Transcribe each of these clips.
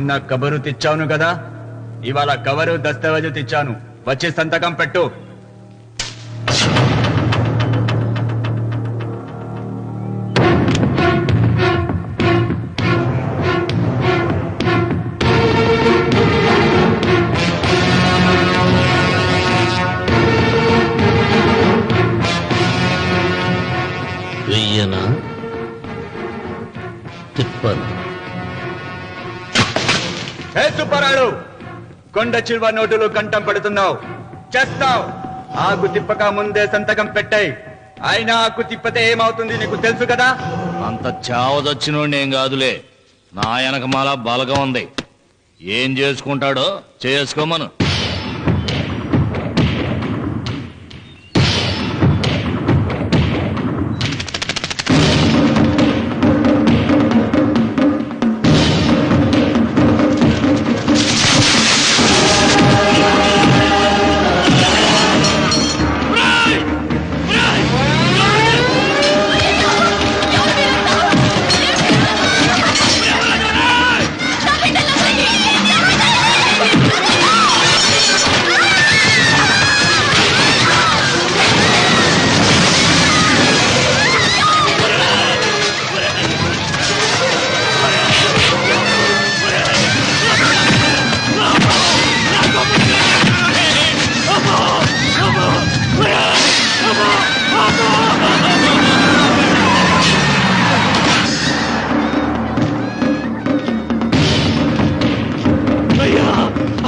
నిన్న కబరు తెచ్చాను కదా, ఇవాళ కవరు దస్తావేజు తెచ్చాను. వచ్చి సంతకం పెట్టు. వెయ్యనా తిప్పను? సుబ్బారాయుడు, కొండ చిల్వ నోటులు కంఠం పడుతున్నావు, చేస్తావు. ఆకు తిప్పక ముందే సంతకం పెట్టాయి. అయినా ఆకు తిప్పతే ఏమవుతుంది నీకు తెలుసు కదా. అంత చావదొచ్చినోడిని ఏం కాదులే, నా వెనకమాల బలగం ఉంది. ఏం చేసుకుంటాడో చేసుకోమను.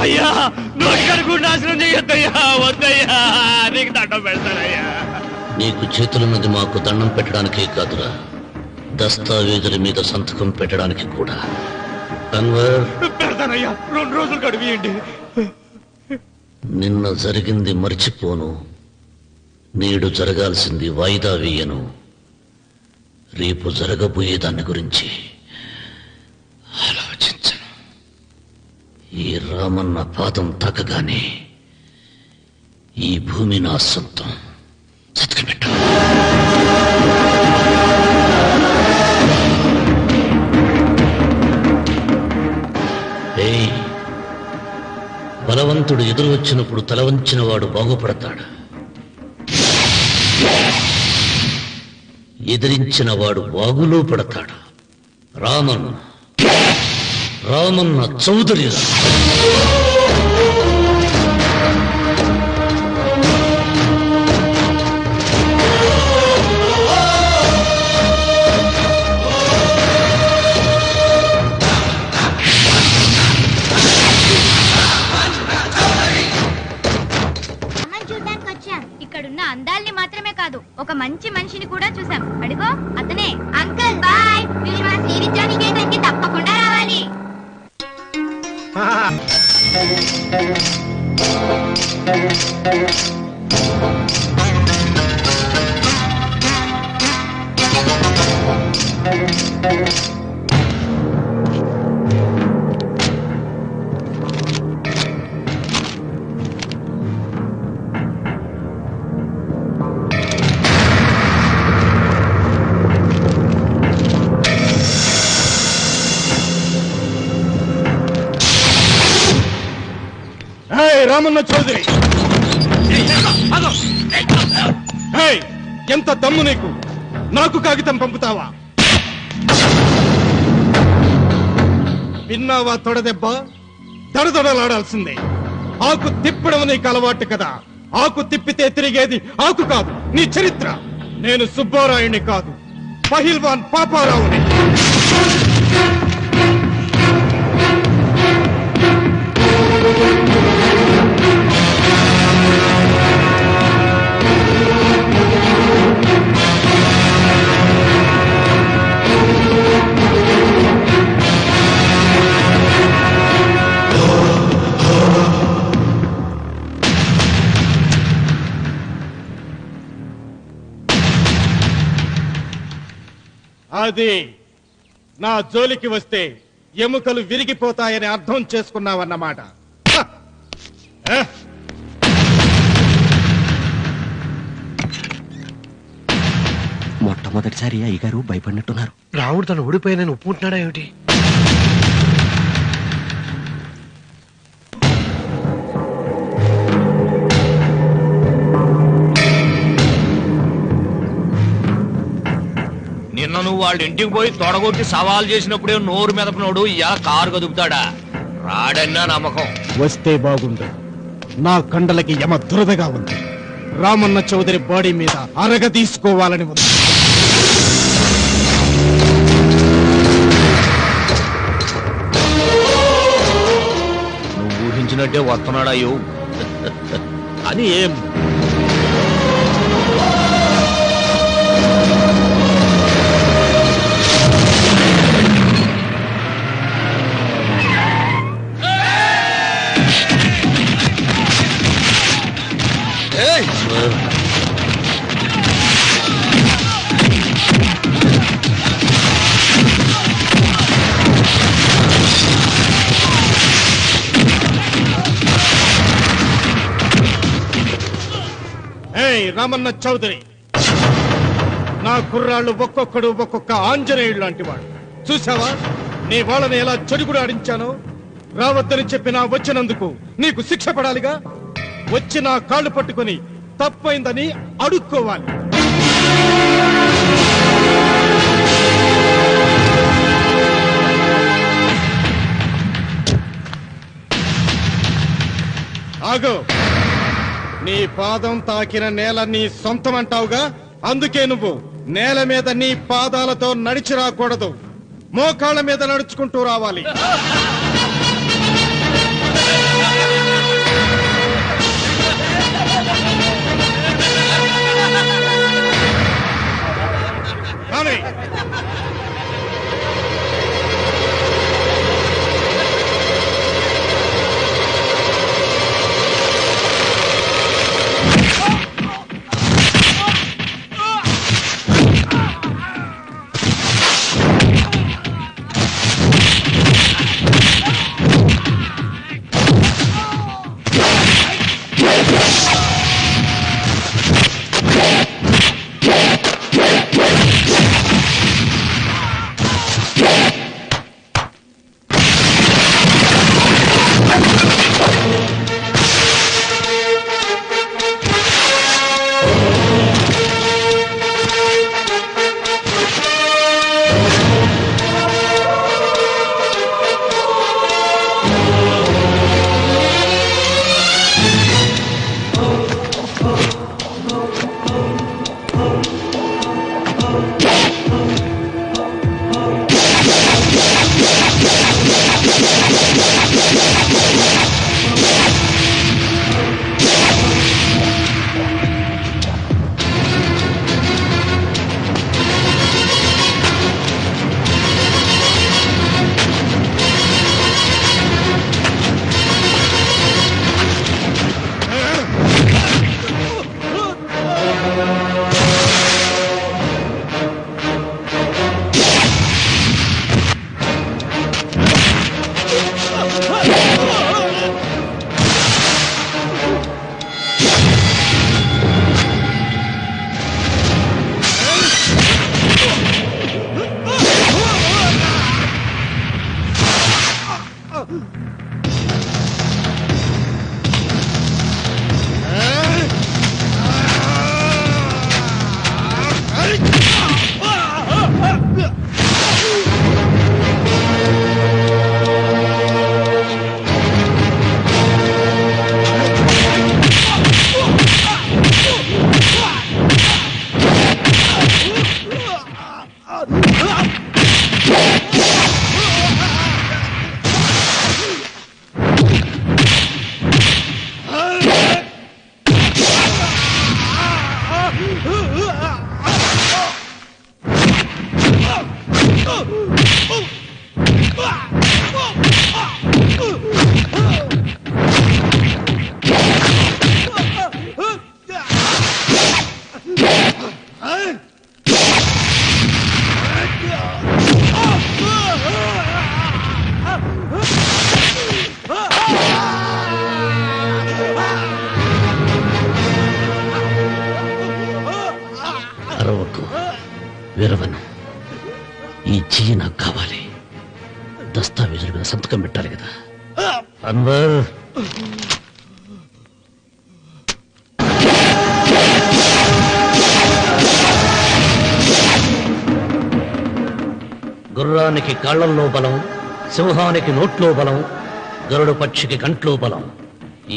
అయ్యా, నోటికడుగు నాశనం చేయొద్దయ్యా, వద్దయ్యా, నీకు దండం పెడతానయ్యా. నీకు చేతులున్నది మాకు దండం పెట్టడానికే కాదురా, దస్తావేజుల మీద సంతకం పెట్టడానికి కూడా. పెడతానయ్యా, 2 రోజులు గడివియండి. నిన్న జరిగింది మర్చిపోను, నేడు జరగాల్సింది వాయిదా వేయను. రేపు జరగబోయే దాని గురించి ఆలోచించను. ఈ రామన్న పాదం తాకగానే ఈ భూమి నా సొంతం. సత్కపెట్టు. బలవంతుడు ఎదురు వచ్చినప్పుడు తల వంచిన వాడు బాగుపడతాడు, ఎదిరించిన వాడు బాగులో పడతాడు. రామన్న చౌదరి. ఇక్కడున్న అందాల్ని మాత్రమే కాదు, ఒక మంచి మనిషిని కూడా చూసాం. అడుగో అతనే. అంకుల్ బాయ్, మీరు మా శ్రీవిద్యానికేతన్కి తప్పకుండా రావాలి. రామన్న చౌదరి, ఎంత దమ్ము నీకు? నాకు కాగితం పంపుతావా? విన్నావా తొడదెబ్బ? దడదడలాడాల్సిందే. ఆకు తిప్పడం నీకు అలవాటు కదా. ఆకు తిప్పితే తిరిగేది ఆకు కాదు, నీ చరిత్ర. నేను సుబ్బారాయుణ్ణి కాదు, పహిల్వాన్ పాపారావుని. అది నా జోలికి వస్తే ఎముకలు విరిగిపోతాయని అర్థం చేసుకున్నావన్నమాట. మొట్టమొదటిసారి అయ్యగారు భయపడినట్టున్నారు. రావుడు తను ఓడిపోయానని ఒప్పుకుంటున్నాడా ఏమిటి? మొన్న నువ్వు వాళ్ళ ఇంటికి పోయి తొడగొట్టి సవాల్ చేసినప్పుడే నోరు మెదపనోడు ఇలా కారు కదుపుతాడా? రాడన్నా నమ్మకం. వస్తే బాగుండు. నా కండలకి యమ దురదగా ఉంది. రామన్న చౌదరి బాడీ మీద అరగ తీసుకోవాలని ఉంది. నువ్వు ఊహించినట్టే వస్తున్నాడయ్యో. అని ఏం రామన్న చౌదరి, నా కుర్రాళ్ళు ఒక్కొక్కడు ఒక్కొక్క ఆంజనేయుడు లాంటి వాడు. చూసావా నీ వాళ్ళని ఎలా చెడుగుడు ఆడించానో? రావద్దని చెప్పినా వచ్చినందుకు నీకు శిక్ష పడాలిగా. వచ్చి నా కాళ్ళు పట్టుకొని తప్పైందని అడుక్కోవాలి. ఆగో, నీ పాదం తాకిన నేల నీ సొంతం అంటావుగా, అందుకే నువ్వు నేల మీద నీ పాదాలతో నడిచి రాకూడదు, మోకాళ్ళ మీద నడుచుకుంటూ రావాలి. కానీ వీరవను, ఈ చెయ్యి నాకు కావాలి. దస్తావేజుల మీద సంతకం పెట్టాలి కదా. అన్వర్, గుర్రానికి కాళ్లల్లో బలం, సింహానికి నోట్లో బలం, గరుడు పక్షికి కంట్లో బలం.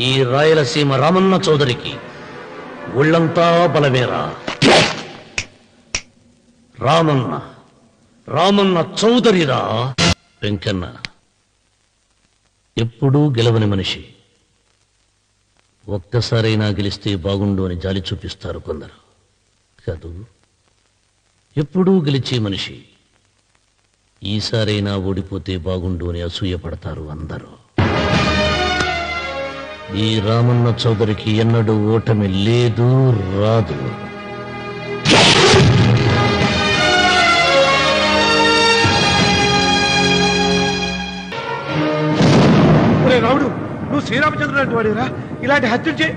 ఈ రాయలసీమ రామన్న చౌదరికి ఒళ్ళంతా బలమేరా. రామన్న రామన్న చౌదరిరా. వెంకన్న ఎప్పుడూ గెలవని మనిషి. ఒక్కసారైనా గెలిస్తే బాగుండు అని జాలి చూపిస్తారు కొందరు. కాదు, ఎప్పుడూ గెలిచే మనిషి. ఈసారైనా ఓడిపోతే బాగుండు అని అసూయపడతారు అందరూ. ఈ రామన్న చౌదరికి ఎన్నడూ ఓటమి లేదు, రాదు. రాముడు, నువ్వు శ్రీరామచంద్రుడు లాంటి వాడిరా. ఇలాంటి హత్యలు చే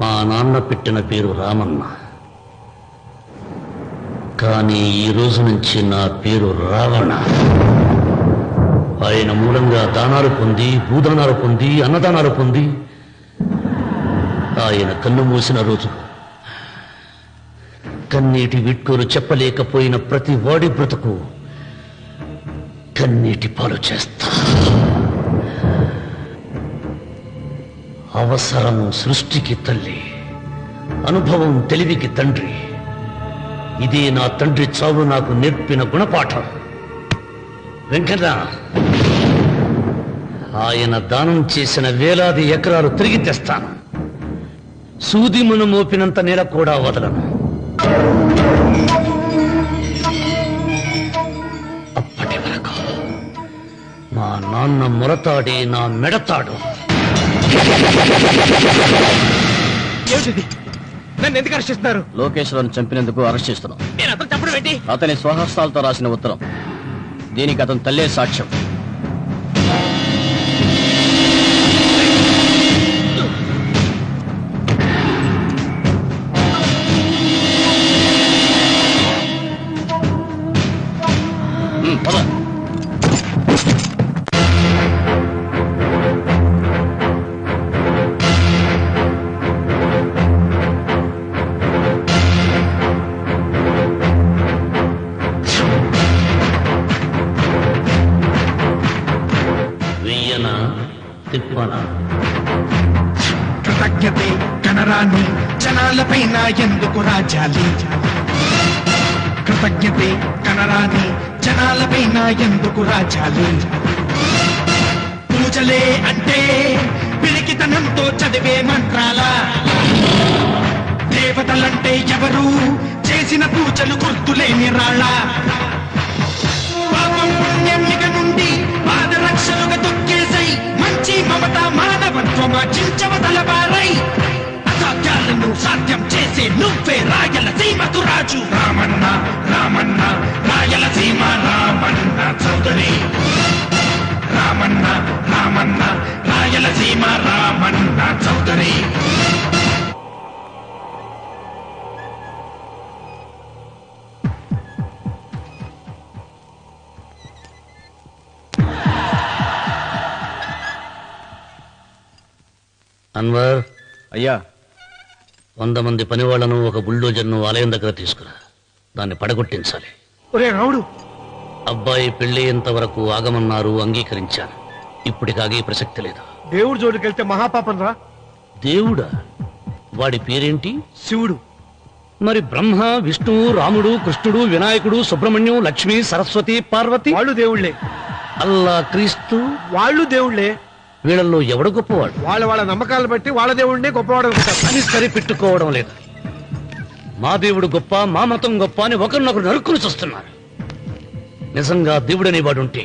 మా నాన్న పెట్టిన పేరు రామన్న, కానీ ఈ రోజు నుంచి నా పేరు రావణ. ఆయన మూలంగా దానాలు పొంది, భూదానాలు పొంది, అన్నదానాలు పొంది, ఆయన కన్ను మూసిన రోజు కన్నీటి విట్కోలు చెప్పలేకపోయిన ప్రతి వాడి బ్రతుకు కన్నీటి పాలు చేస్తా. అవసరం సృష్టికి తల్లి, అనుభవం తెలివికి తండ్రి. ఇదే నా తండ్రి చావు నాకు నేర్పిన గుణపాఠం. వెంకన్న, ఆయన దానం చేసిన వేలాది ఎకరాలు తిరిగి తెస్తాను. సూది మును మోపినంత నేల కూడా వదలను. అప్పటి వరకు మా నాన్న మొరతాడి నా మెడతాడు. ఏమిటిది? నన్ను ఎందుకు అరెస్ట్ చేస్తున్నారు? లోకేశ్వరను చంపినందుకు అరెస్ట్ చేస్తున్నాం. నేను అతను చెప్పడం ఏంటి? అతని స్వహస్తాలతో రాసిన ఉత్తరం. దీనికి అతను తల్లే సాక్ష్యం. పద. వెయ్యనా తిప్పనా? కృతజ్ఞతే కనరాని జనాలపైన ఎందుకు రాజాలి? కృతజ్ఞతే కనరాని జనాలపైన ఎందుకు రాజాలి? పూజలే అంటే పిరికితనంతో చదివే మంత్రాల, దేవతలంటే ఎవరు చేసిన పూజలు గుర్తులేని రాళ్ళ. పాపం పుణ్యం ఇక నుండి పాదరక్షలుగా తొక్కేసై మంచి మమత మానవత్వం చించవతలబారై అసాధ్యాలను సాధ్యం చేసే నువ్వే రాయలసీమకు రాజు. రామన్న రామన్న రాయలసీమ రామన్న చౌదరి. రామన్న రామన్న రాయలసీమ రామన్న చౌదరి. అన్వర్, అయ్యా, 100 మంది పనివాళ్లను ఒక బుల్డోజర్ను ఆలయం దగ్గర తీసుకురా. దాన్ని పడగొట్టించాలి. ఒరే రాముడు, అబ్బాయి పెళ్ళయ్యేంత వరకు ఆగమన్నారు, అంగీకరించాను. ఇప్పటికి ఆగే ప్రసక్తి లేదు. దేవుడి జోలికి వెళ్తే మహాపాపం రా. దేవుడా? వాడి పేరేంటి? శివుడు. మరి బ్రహ్మ, విష్ణువు, రాముడు, కృష్ణుడు, వినాయకుడు, సుబ్రహ్మణ్యం, లక్ష్మి, సరస్వతి, పార్వతి వాళ్ళు దేవుళ్లే. అల్లా, క్రీస్తు వాళ్ళు దేవుళ్లే. వీళ్ళల్లో ఎవడు గొప్పవాడు? వాళ్ళ వాళ్ళ నమ్మకాలను బట్టి వాళ్ళ దేవుడినే గొప్పవాడు అనుకుంటారు. అని సరిపెట్టుకోవడం లేదు. మా దేవుడు గొప్ప, మా మతం గొప్ప అని ఒకరినొకరు నరుక్కుని చూస్తున్నారు. నిజంగా దేవుడనే వాడుంటే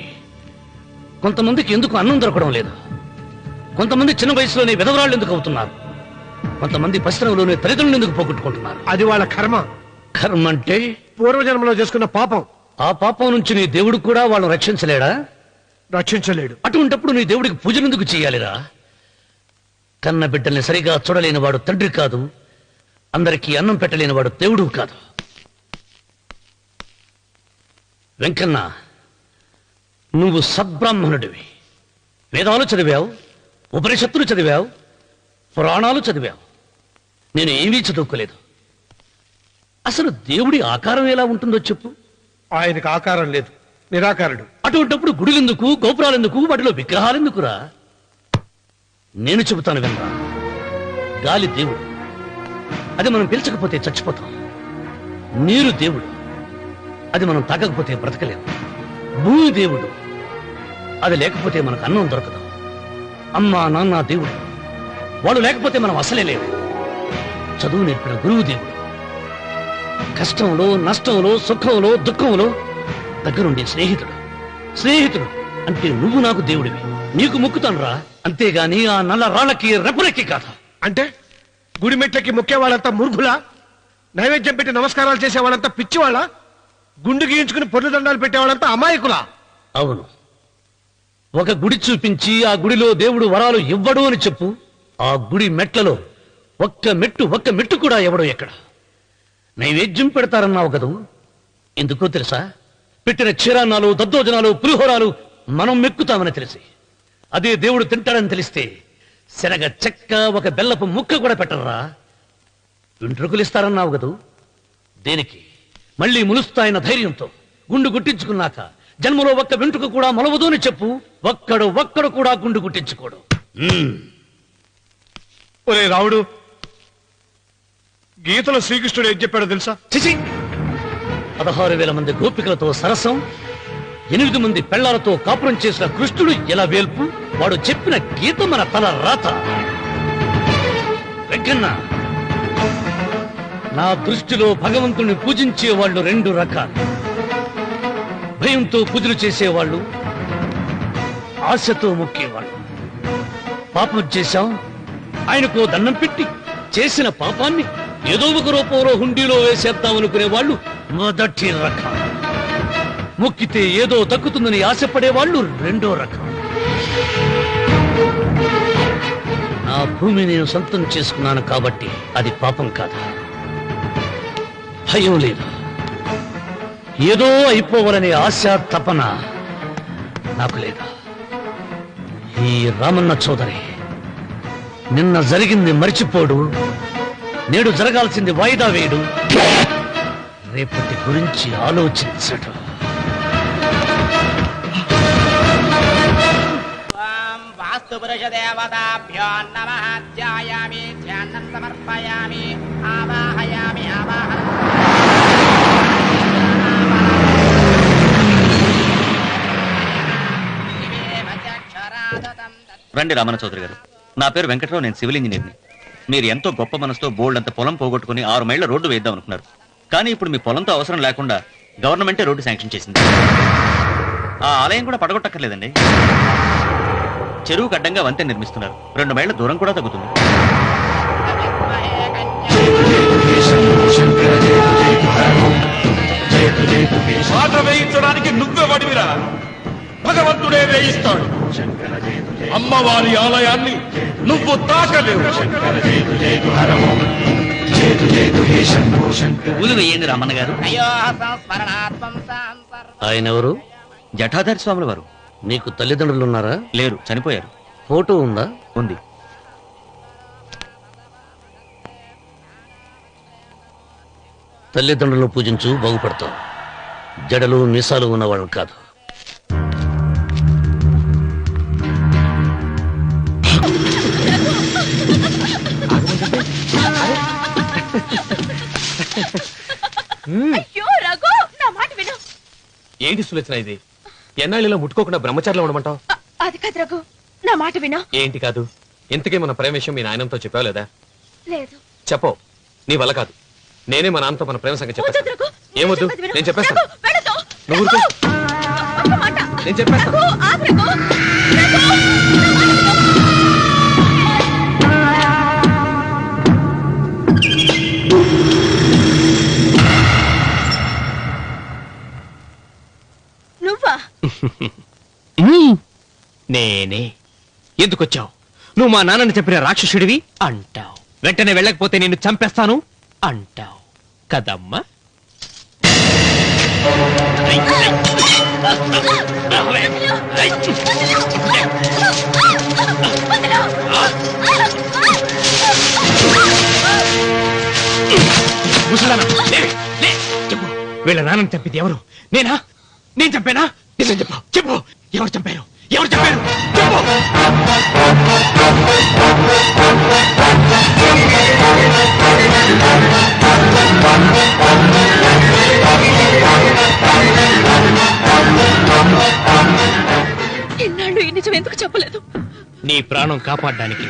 కొంతమందికి ఎందుకు అన్నం దొరకడం లేదు? కొంతమంది చిన్న వయసులోనే విధవరాళ్ళు ఎందుకు అవుతున్నారు? కొంతమంది పశ్చిమలోనే తల్లిదండ్రులు ఎందుకు పోగొట్టుకుంటున్నారు? అది వాళ్ళ కర్మ. కర్మ అంటే పూర్వజన్మలో చేసుకున్న పాపం. ఆ పాపం నుంచి నీ దేవుడు కూడా వాళ్ళని రక్షించలేడా? రక్షించలేడు. అటువంటప్పుడు నీ దేవుడికి పూజలు ఎందుకు చేయాలిరా? కన్న బిడ్డల్ని సరిగా చూడలేని వాడు తండ్రి కాదు, అందరికీ అన్నం పెట్టలేని వాడు దేవుడు కాదు. వెంకన్న, నువ్వు సద్బ్రాహ్మణుడివి. వేదాలు చదివావు, ఉపనిషత్తులు చదివావు, పురాణాలు చదివావు. నేను ఏమీ చదువుకోలేదు. అసలు దేవుడి ఆకారం ఎలా ఉంటుందో చెప్పు. ఆయనకు ఆకారం లేదు, నిరాకారుడు. అటువంటప్పుడు గుడులెందుకు, గోపురాలెందుకు, వాటిలో విగ్రహాలెందుకురా? నేను చెబుతాను వినరా. గాలి దేవుడు, అది మనం పీల్చకపోతే చచ్చిపోతాం. నీరు దేవుడు, అది మనం తాగకపోతే బ్రతకలేము. భూమి దేవుడు, అది లేకపోతే మనకు అన్నం దొరకదు. అమ్మా నాన్న దేవుడు, వాడు లేకపోతే మనం అసలే లేవు. చదువు నేర్పిన గురువు దేవుడు, కష్టంలో నష్టంలో సుఖంలో దుఃఖంలో దగ్గరుండే స్నేహితుడు అంటే నువ్వు నాకు దేవుడివి. నీకు మొక్కుతాను రా, అంతేగాని ఆ నల్ల రాళ్ళకి రెప్పలకి కాదు. అంటే గుడి మెట్లకి మొక్కే వాళ్ళంతా మూర్ఖులా? నైవేద్యం పెట్టి నమస్కారాలు చేసే వాళ్ళంతా పిచ్చివాళ్ళ? గుండు గీయించుకుని పొర్లు దండాలు పెట్టేవాళ్ళంతా అమాయకులా? అవును, ఒక గుడి చూపించి ఆ గుడిలో దేవుడు వరాలు ఇవ్వడు అని చెప్పు. ఆ గుడి మెట్లలో ఒక్క మెట్టు కూడా ఎవడో ఎక్కడ. నైవేద్యం పెడతారన్నావు కదూ, ఎందుకో తెలుసా? పెట్టిన క్షీరాన్నాలు, దద్దోజనాలు, పులిహోరాలు మనం మెక్కుతామని తెలిసి, అదే దేవుడు తింటాడని తెలిస్తే శనగ చెక్క, ఒక బెల్లపు ముక్క కూడా పెట్టరా. వెంట్రుకలు ఇస్తారన్నావు కదూ, దేనికి? మళ్ళీ ములుస్తాయన్న ధైర్యంతో గుండు గుట్టించుకున్నాక జన్మలో ఒక్క వెంట్రుక కూడా మొలవదు అని చెప్పు. ఒక్కడు కూడా గుండు గుట్టించుకోడు. ఒరే రావుడు, గీతలో శ్రీకృష్ణుడు ఏం చెప్పాడో తెలుసా? చిచి! 16,000 మంది గోపికలతో సరసం, 8 మంది పెళ్లాలతో కాపురం చేసిన కృష్ణుడు ఎలా వేల్పు? వాడు చెప్పిన గీత మన తల రాత. వెంకన్న, నా దృష్టిలో భగవంతుని పూజించే వాళ్ళు 2 రకాలు. భయంతో పూజలు చేసేవాళ్ళు, ఆశతో మొక్కేవాళ్ళు. పాపం చేశాం, ఆయనకో దండం పెట్టి చేసిన పాపాన్ని ఏదో ఒక రూపంలో హుండీలో వేసేద్దామనుకునే వాళ్ళు మొదటి రకం. మొక్కితే ఏదో దక్కుతుందని ఆశపడేవాళ్ళు 2వ రకం. నా భూమి నేను సొంతం చేసుకున్నాను కాబట్టి అది పాపం కాదా? భయం లేదు, ఏదో అయిపోవాలనే ఆశ తపన నాకు లేదా? ఈ రామన్న చౌదరి నిన్న జరిగింది మరిచిపోడు, నేడు జరగాల్సింది వాయిదా వేయడు, రేపటి గురించి ఆలోచించడు. వాస్తు పురుష దేవతాభ్యో నమః. ధ్యాయామి, ధ్యానం సమర్పయామి, ఆవాహయామి, ఆవాహనం. రండి రామన్న చౌదరి గారు, నా పేరు వెంకటరావు, నేను సివిల్ ఇంజనీర్ని. మీరు ఎంతో గొప్ప మనసుతో బోల్డ్ అంత పొలం పోగొట్టుకుని 6 మైళ్ళ రోడ్డు వేద్దాం అనుకున్నారు. కానీ ఇప్పుడు మీ పొలంతో అవసరం లేకుండా గవర్నమెంటే రోడ్డు శాంక్షన్ చేసింది. ఆ ఆలయం కూడా పడగొట్టక్కర్లేదండి, చెరువుకు అడ్డంగా వంతెన నిర్మిస్తున్నారు. 2 మైళ్ళ దూరం కూడా తగ్గుతుంది. పాట వేయించడానికి నువ్వే వడివిరా, భగవంతుడే వేయిస్తాడు. అమ్మవారి ఆలయాన్ని నువ్వు తాకలేవు. పూలు వేయండి రామన్న గారు. ఆయన ఎవరు? జటాధారి స్వాముల వారు. నీకు తల్లిదండ్రులు ఉన్నారా? లేరు, చనిపోయారు. ఫోటో ఉందా? ఉంది. తల్లిదండ్రులను పూజించు, బాగుపడతావు. జడలు మీసాలు ఉన్నవాళ్ళు కాదు. అయ్యో రఘు, నా మాట విను. ఏంటి సులోచన ఇది? ఎన్నాళ్ళలో ముట్టుకోకుండా బ్రహ్మచారిలో ఉండమంటావు? అది కాదు రఘు, నా మాట విను. ఏంటి కాదు? ఇంతకీ మన ప్రేమ విషయం మీ నాయనంతో చెప్పావు లేదా? లేదు. చెప్పవు, నీ వల్ల కాదు. నేనే మా నాన్నతో మన ప్రేమ సంగతి వద్దు రఘు, చెప్పేస్తాను. ఏమొద్దు, నేను చెప్పేస్తాను. రఘు, వెళ్ళొద్దు. నువ్వు ఊరుకో. ఒక్క మాట. నేను చెప్పేస్తాను. రఘు, ఆగు రఘు. రఘు, నా మాట విను. నువ్వా? నేనే. ఎందుకొచ్చావు? నువ్వు మా నాన్నని చెప్పిన రాక్షసుడివి అంటావు. వెంటనే వెళ్ళకపోతే నిన్ను చంపేస్తాను అంటావు కదమ్మా. ముసలానా, లేవే, లే, చెప్పు. వీళ్ళ నాన్నని చంపింది ఎవరు? నేనా? నేను చంపానా? నిజం చెప్పు, చెప్పు. ఎవరు చంపారు? ఎవరు చంపారు? చెప్పు. ఎన్నాళ్ళు ఈ నిజం ఎందుకు చెప్పలేదు? నీ ప్రాణం కాపాడడానికి.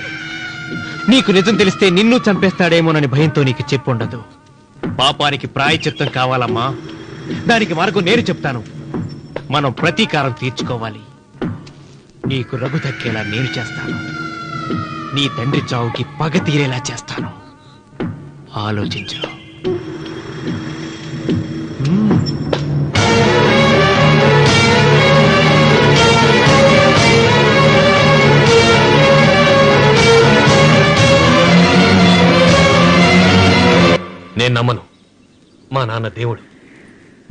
నీకు నిజం తెలిస్తే నిన్ను చంపేస్తాడేమోనని భయంతో నీకు చెప్పుండదు. పాపానికి ప్రాయశ్చిత్తం కావాలమ్మా. దానికి మార్గం నేను చెప్తాను. మనం ప్రతీకారం తీర్చుకోవాలి. నీకు రఘు దక్కేలా నేను చేస్తాను. నీ తండ్రి చావుకి పగ తీరేలా చేస్తాను. ఆలోచించు. నేను నమ్మను. మా నాన్న దేవుడు.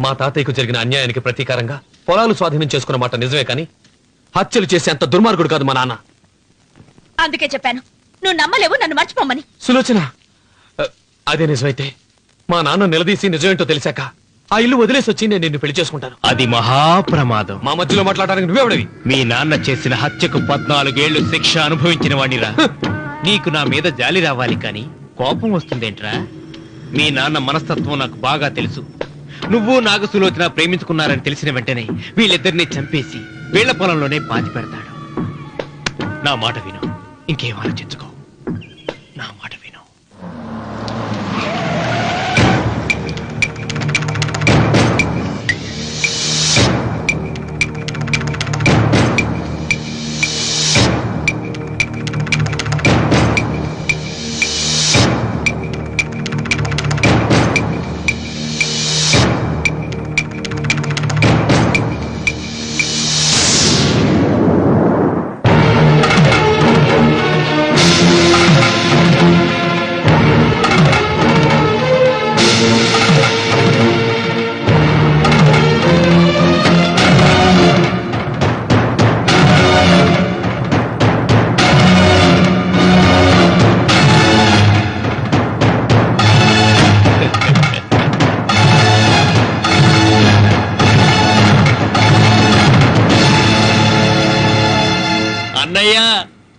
మా తాతయ్యకు జరిగిన అన్యాయానికి ప్రతీకారంగా పొలాలు స్వాధీనం చేసుకున్న మాట నిజమే, కానీ హత్యలు చేసే అంత దుర్మార్గుడు కాదు మా నాన్న. అందుకే చెప్పాను నువ్వు నమ్మలేవు, నన్ను మర్చిపోమని. సులోచన, అదే నిజమైతే మా నాన్న నిలదీసి నిజమేంటో తెలిసాక ఆ ఇల్లు వదిలేసి వచ్చి నేను నిన్ను పెళ్లి చేసుకుంటాను. అది మహాప్రమాదం. మా మధ్యలో మాట్లాడడానికి నువ్వెవడవి? మీ నాన్న చేసిన హత్యకు 14 ఏళ్లు శిక్ష అనుభవించిన వాడిరా. నీకు నా మీద జాలి రావాలి కానీ కోపం వస్తుందేంట్రా? మీ నాన్న మనస్తత్వం నాకు బాగా తెలుసు. నువ్వు నాగసులోచన ప్రేమించుకున్నారని తెలిసిన వెంటనే వీళ్ళిద్దరిని చంపేసి వీళ్ల పొలంలోనే పాతి పెడతాడు. నా మాట విను, ఇంకేం ఆలోచించుకో. నా మాట విను. అన్నయ్యా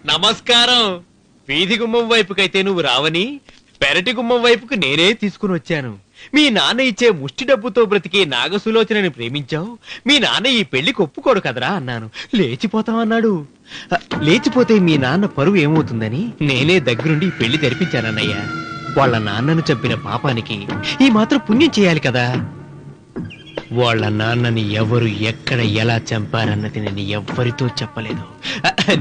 నమస్కారం. వీధి గుమ్మం వైపుకైతే నువ్వు రావని పెరటి గుమ్మం వైపుకు నేనే తీసుకుని వచ్చాను. మీ నాన్న ఇచ్చే ముష్టి డబ్బుతో బ్రతికే నాగసులోచనని ప్రేమించావు. మీ నాన్న ఈ పెళ్లికి ఒప్పుకోడు కదరా అన్నాను. లేచిపోతామన్నాడు. లేచిపోతే మీ నాన్న పరువు ఏమవుతుందని నేనే దగ్గరుండి ఈ పెళ్లి తెరిపించానన్నయ్యా. వాళ్ళ నాన్నను చంపిన పాపానికి ఈ మాత్రం పుణ్యం చేయాలి కదా. వాళ్ళ నాన్నని ఎవరు ఎక్కడ ఎలా చంపారన్నది నేను ఎవ్వరితో చెప్పలేదు.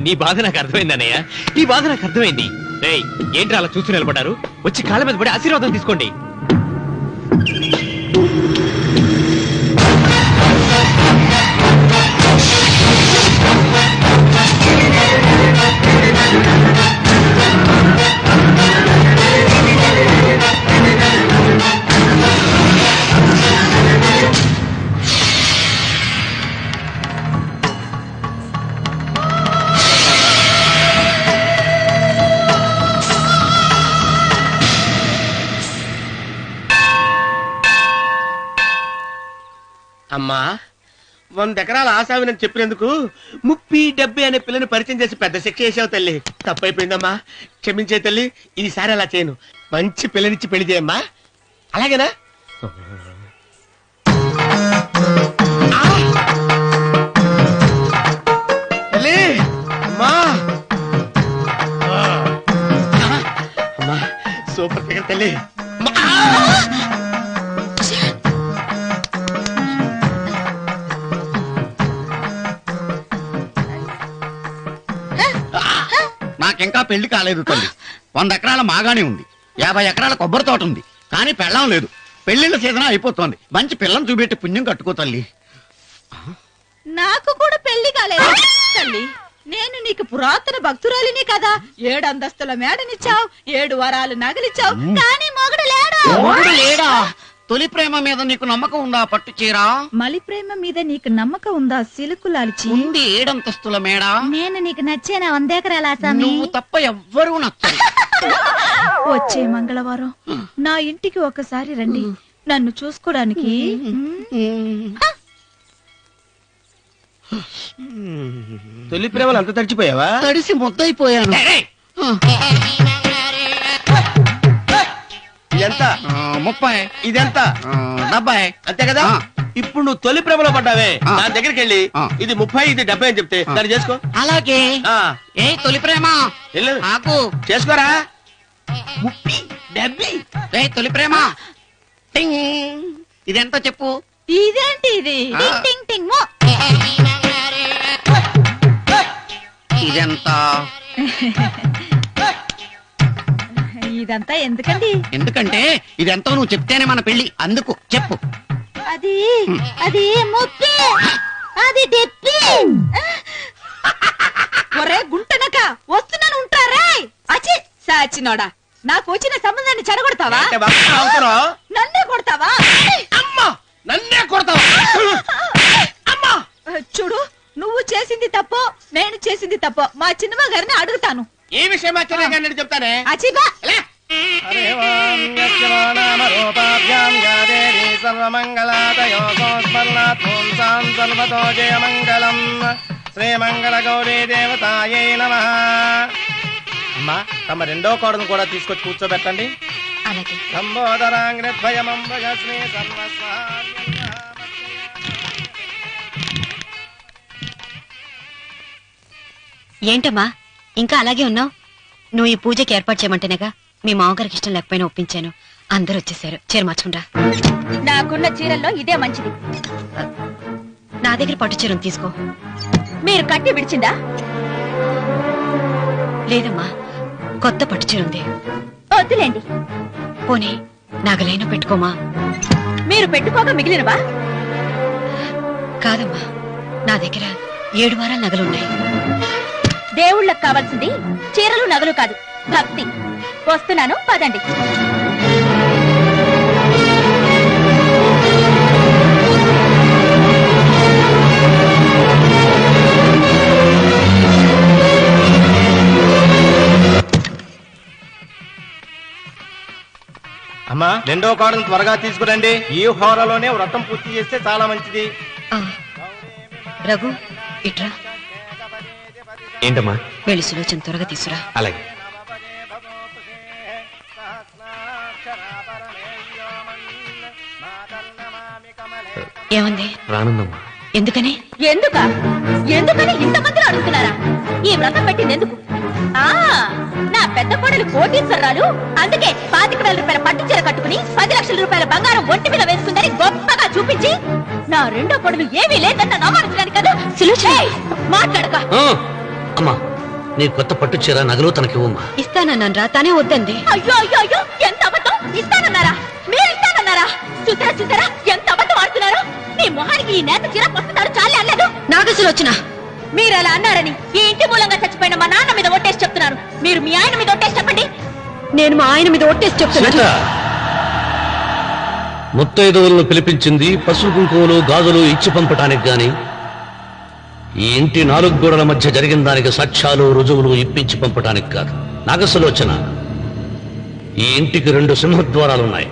నీ బాధ నాకు అర్థమైంది అన్నయ్య, నీ బాధ నాకు అర్థమైంది. రేయ్, ఏంట్రా అలా చూస్తూ నిలబడ్డారు? వచ్చి కాళ్ళ మీద పడి ఆశీర్వాదం తీసుకోండి. అమ్మా 100 ఎకరాల ఆశావినని చెప్పినందుకు 30-70 అనే పిల్లని పరిచయం చేసి పెద్ద శిక్ష చేసావు తల్లి. తప్పైపోయిందమ్మా, క్షమించే తల్లి. ఈసారి అలా చేయను. మంచి పిల్లనిచ్చి పెళ్లి చేయమ్మా. అలాగేనా? తల్లి, అమ్మా, అమ్మా, సూపర్ ఫిగర్ తల్లి. నాకింకా పెళ్లి కాలేదు తల్లి. 100 ఎకరాల మాగానే ఉంది, 50 ఎకరాల కొబ్బరి తోట ఉంది, కానీ పెళ్ళం లేదు. పెళ్లిళ్ళ సీజన్ అయిపోతుంది. మంచి పిల్లని చూపెట్టి పుణ్యం కట్టుకో తల్లి. నాకు కూడా పెళ్లి కాలేదు తల్లి. నేను నీకు పురాతన భక్తురాలిని కదా. 7 అంతస్తుల మేడనిచ్చావు, 7 వరాలు నగలిచ్చావు, కానీ మొగుడు లేడా? తొలి ప్రేమ మీద నీకు నమ్మకం ఉందా పట్టు చీర? మలి ప్రేమ మీద నీకు నమ్మకం ఉందా సిలుకు లాల్చి? ఉంది 7 అంతస్తుల మేడ. నేను నీకు నచ్చేనా 100 ఎకరాల ఆసామి? నువ్వు తప్ప ఎవ్వరూ నచ్చరు. వచ్చే మంగళవారం నా ఇంటికి ఒకసారి రండి నన్ను చూసుకోవడానికి. తొలి ప్రేమలు అంత తడిచిపోయావా? తడిసి ముద్దయిపోయాను. ఇదెంత? 30. ఇదెంత? 70. అంతే కదా? ఇప్పుడు నువ్వు తొలి ప్రేమలో పడ్డావే, నా దగ్గరికి వెళ్ళి ఇది 30 ఇది 70 అని చెప్తే దాన్ని చేసుకో. అలాగే. ఏ తొలి ప్రేమ ఆకు చేసుకోరా. 30 70. ఏ తొలి ప్రేమ టింగ్. ఇదెంత చెప్పు? ఇదేంటి ఇది? టింగ్ టింగ్ టింగ్ మో. ఇదెంత? ఇదంతా ఎందుకండి? ఎందుకంటే ఇదెంతో నువ్వు చెప్తేనే మన పెళ్లి. అందుకు చెప్పు. అది అది 30. అది 70. ఒరే గుంటనక వస్తున్నాను ఉంటారా? అచి సాచినోడా, నాకు వచ్చిన సంబంధాన్ని చెడగొడతావా? నన్నే కొడతావా? అమ్మా నన్నే కొడతావా? అమ్మా చూడు, నువ్వు చేసింది తప్పో నేను చేసింది తప్పో మా చిన్నమ్మ గారిని అడుగుతాను. ఈ విషయం మా చిన్న గారిని చెప్తానే. అచిబా శ్రీమంగళ గౌరీ దేవతాయే నమః. అమ్మా తమ రెండో కోడను కూడా తీసుకొచ్చి కూర్చోబెట్టండి. లంబోదరాంగ్రద్వయమంబగస్మి సర్వస్వామ్య. ఏంటమ్మా ఇంకా అలాగే ఉన్నావు? నువ్వు ఈ పూజకి ఏర్పాటు చేయమంటేనేగా మీ మామగారికి ఇష్టం లేకపోయినా ఒప్పించాను. అందరూ వచ్చేసారు. చీర మార్చుకుంటా. నాకున్న చీరల్లో ఇదే మంచిది. నా దగ్గర పట్టు చీరను తీసుకో. మీరు కట్టి విడిచిందా? లేదమ్మా, కొత్త పట్టు చీర ఉంది. వద్దులేండి. పోనీ నాగలైనా పెట్టుకోమా. మీరు పెట్టుకోక మిగిలినవా? కాదమ్మా, నా దగ్గర 7 వారాల నగలున్నాయి. దేవుళ్ళకు కావాల్సింది చీరలు నగలు కాదు, భక్తి. వస్తున్నాను, పదండి. అమ్మా రెండో కోడను త్వరగా తీసుకురండి. ఈ హోరలోనే వ్రతం పూర్తి చేస్తే చాలా మంచిది. రఘు ఇట్రా. ఏంటమ్మా? వెళ్ళి సులోచన త్వరగా తీసురా. అలాగే. ఏమంది? రానుందమ్మా. ఎందుకని? ఎందుకని ఇంతమందిలో అడుగుతున్నారా? ఈ వ్రతం పెట్టింది ఎందుకు? నా పెద్ద కోడలు కోటీశ్వరరాలు, అందుకే 25,000 రూపాయల పట్టు చీర కట్టుకుని 10 లక్షల రూపాయల బంగారం ఒంటి మీద వేసుకుందని గొప్పగా చూపించి నా రెండో కోడలు ఏమీ లేదన్న నమ్మడానికి కదా. మాట్లాడక. అమ్మా, నీ కొత్త పట్టు చీర నగలు తనకివ్వమ్మా. ఇస్తానన్నాను రా, తానే వద్దంది. అయ్యో అయ్యో అయ్యో, ఎంత అబద్ధం! ఇస్తానన్నారా? మీరు ఇస్తానన్నారా? చూసారా చూసారా ఎంత అబద్ధం ఆడుతున్నారు? మీ మొహానికి ఈ నేత చీర వస్తున్నారు చాలే అనలేదు. నాగసులోచన, మీరు అలా అన్నారని ఈ ఇంటి మూలంగా చచ్చిపోయిన మా నాన్న మీద ఒట్టేసి చెప్తున్నాను. మీరు మీ ఆయన మీద ఒట్టేసి చెప్పండి. నేను మా ఆయన మీద ఒట్టేసి చెప్తున్నాను. ముత్తైదువులను పిలిపించింది పసుపు కుంకుమలు గాజులు ఇచ్చి పంపటానికి గాని ఈ ఇంటి 4 గోడల మధ్య జరిగిన దానికి సాక్ష్యాలు రుజువులు ఇప్పించి పంపటానికి కాదు. నాగసులోచన, ఈ ఇంటికి 2 సింహద్వారాలున్నాయి.